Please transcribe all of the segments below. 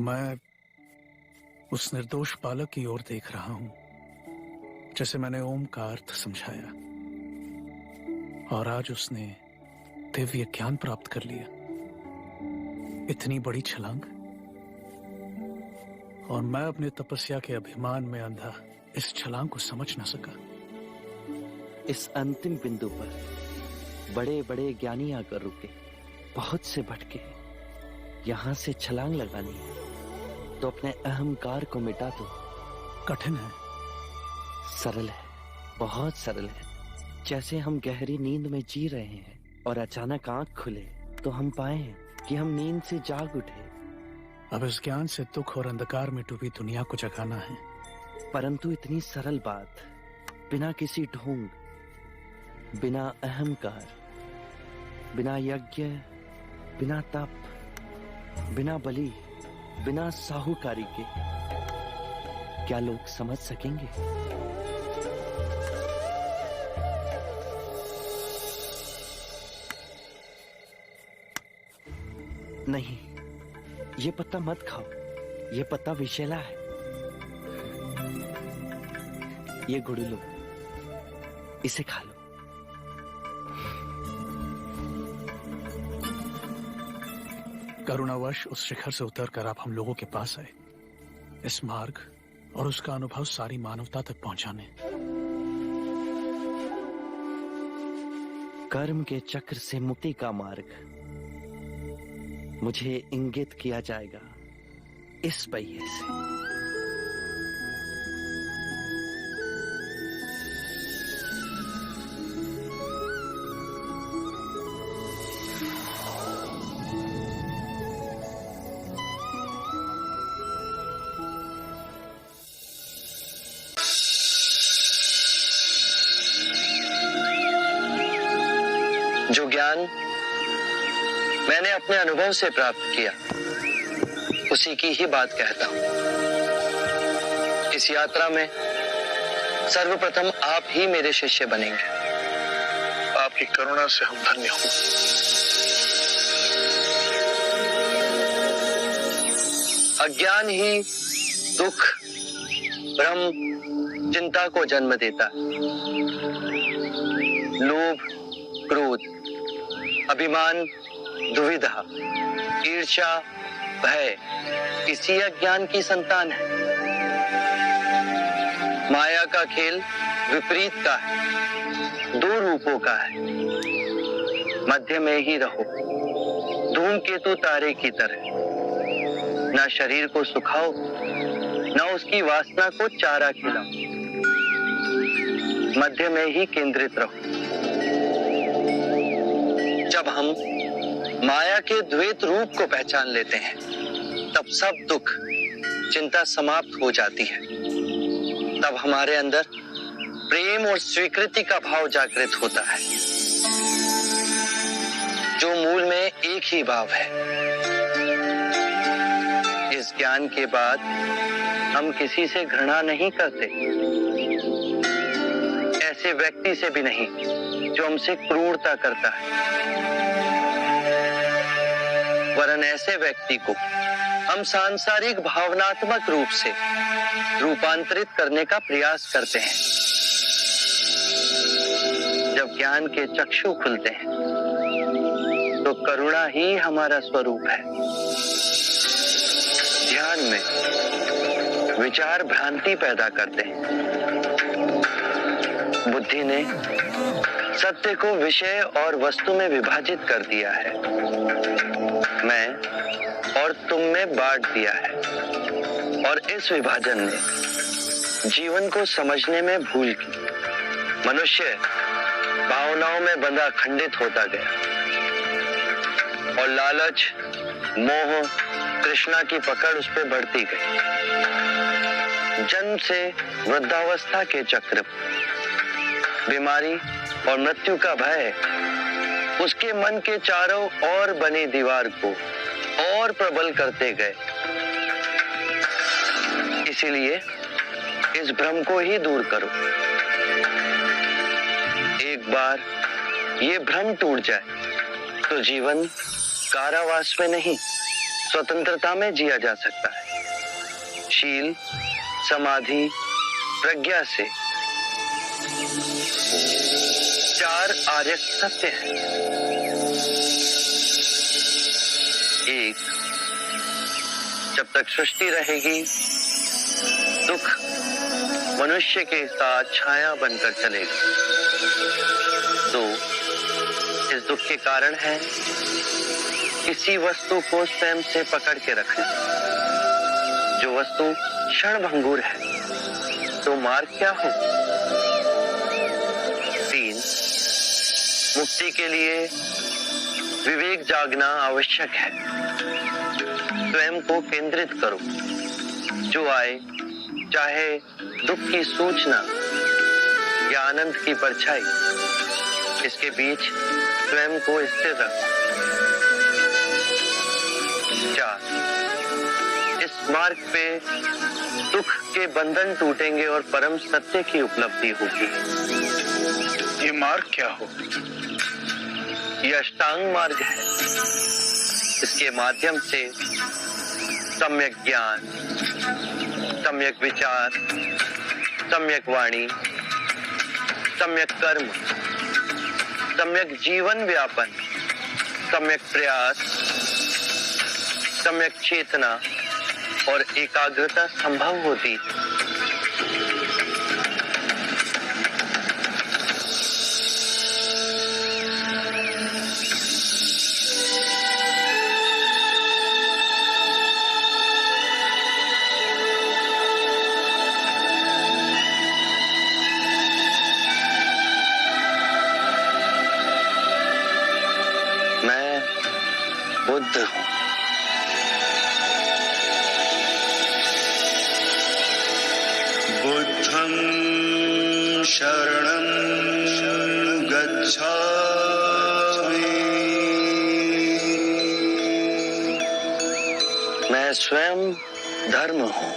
मैं उस निर्दोष बालक की ओर देख रहा हूं, जैसे मैंने ओम का अर्थ समझाया, और आज उसने दिव्य ज्ञान प्राप्त कर लिया। इतनी बड़ी छलांग, और मैं अपने तपस्या के अभिमान में अंधा इस छलांग को समझ न सका। इस अंतिम बिंदु पर बड़े बड़े ज्ञानी आकर रुके, बहुत से भटके। यहां से छलांग लगानी है तो अपने अहंकार को मिटा दो। कठिन है, सरल है, बहुत सरल है। जैसे हम गहरी नींद में जी रहे हैं और अचानक आंख खुले तो हम पाए कि हम नींद से जाग उठे। अब इस ज्ञान से दुख और अंधकार में डूबी दुनिया को जगाना है। परंतु इतनी सरल बात, बिना किसी ढोंग, बिना अहंकार, बिना यज्ञ, बिना तप, बिना बलि, बिना साहूकारी के, क्या लोग समझ सकेंगे? नहीं, ये पत्ता मत खाओ, ये पत्ता विषैला है। ये गुड़ लो, इसे खा लो। करुणावश उस शिखर से उतरकर आप हम लोगों के पास आए, इस मार्ग और उसका अनुभव सारी मानवता तक पहुंचाने। कर्म के चक्र से मुक्ति का मार्ग मुझे इंगित किया जाएगा इस पहिए से। जो ज्ञान मैंने अपने अनुभव से प्राप्त किया, उसी की ही बात कहता हूं। इस यात्रा में सर्वप्रथम आप ही मेरे शिष्य बनेंगे। आपकी करुणा से हम धन्य हों। अज्ञान ही दुख, भ्रम, चिंता को जन्म देता है। लोभ, क्रोध, अभिमान, दुविधा, ईर्ष्या, भय इसी अज्ञान की संतान है। माया का खेल विपरीत का है, दो रूपों का है। मध्य में ही रहो, धूमकेतु तारे की तरह। ना शरीर को सुखाओ, ना उसकी वासना को चारा खिलाओ। मध्य में ही केंद्रित रहो। जब हम माया के द्वैत रूप को पहचान लेते हैं, तब सब दुख, चिंता समाप्त हो जाती है। तब हमारे अंदर प्रेम और स्वीकृति का भाव जागृत होता है, जो मूल में एक ही भाव है। इस ज्ञान के बाद हम किसी से घृणा नहीं करते, ऐसे व्यक्ति से भी नहीं जो हमसे क्रूरता करता है। वरन ऐसे व्यक्ति को हम सांसारिक भावनात्मक रूप से रूपांतरित करने का प्रयास करते हैं। जब ज्ञान के चक्षु खुलते हैं, तो करुणा ही हमारा स्वरूप है। ध्यान में विचार भ्रांति पैदा करते हैं। बुद्धि ने सत्य को विषय और वस्तु में विभाजित कर दिया है, मैं और तुम में बांट दिया है। और इस विभाजन ने जीवन को समझने में भूल की। मनुष्य भावनाओं में बंधा खंडित होता गया और लालच, मोह, तृष्णा की पकड़ उस पर बढ़ती गई। जन्म से वृद्धावस्था के चक्र, बीमारी और मृत्यु का भय उसके मन के चारों ओर बनी दीवार को और प्रबल करते गए। इसीलिए इस भ्रम को ही दूर करो। एक बार ये भ्रम टूट जाए तो जीवन कारावास में नहीं, स्वतंत्रता में जिया जा सकता है। शील, समाधि, प्रज्ञा से 4 आर्य सत्य हैं। 1, जब तक सृष्टि रहेगी दुख मनुष्य के साथ छाया बनकर चलेगा। 2, इस दुख के कारण है किसी वस्तु को स्वयं से पकड़ के रखना। जो वस्तु क्षणभंगुर है तो मार्ग क्या हो? 3, मुक्ति के लिए विवेक जागना आवश्यक है। स्वयं को केंद्रित करो। जो आए, चाहे दुख की सूचना या आनंद की परछाई, इसके बीच स्वयं को स्थिर रखो। 4, इस मार्ग पे दुख के बंधन टूटेंगे और परम सत्य की उपलब्धि होगी। ये मार्ग क्या हो? ये अष्टांग मार्ग है। इसके माध्यम से सम्यक ज्ञान, सम्यक विचार, सम्यक वाणी, सम्यक कर्म, सम्यक जीवन व्यापन, सम्यक प्रयास, सम्यक चेतना और एकाग्रता संभव होती है। बुद्ध हूं। बुद्धं शरणं गच्छामि। मैं स्वयं धर्म हूं।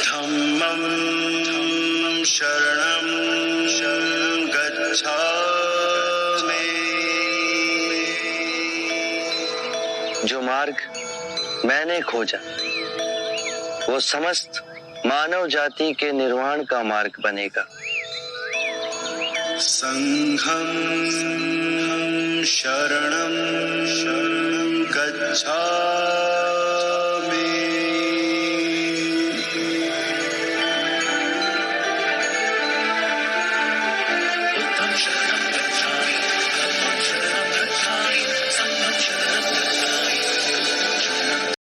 धम्मं शरणं गच्छामि। जो मार्ग मैंने खोजा वो समस्त मानव जाति के निर्वाण का मार्ग बनेगा। संघं शरणं गच्छामि।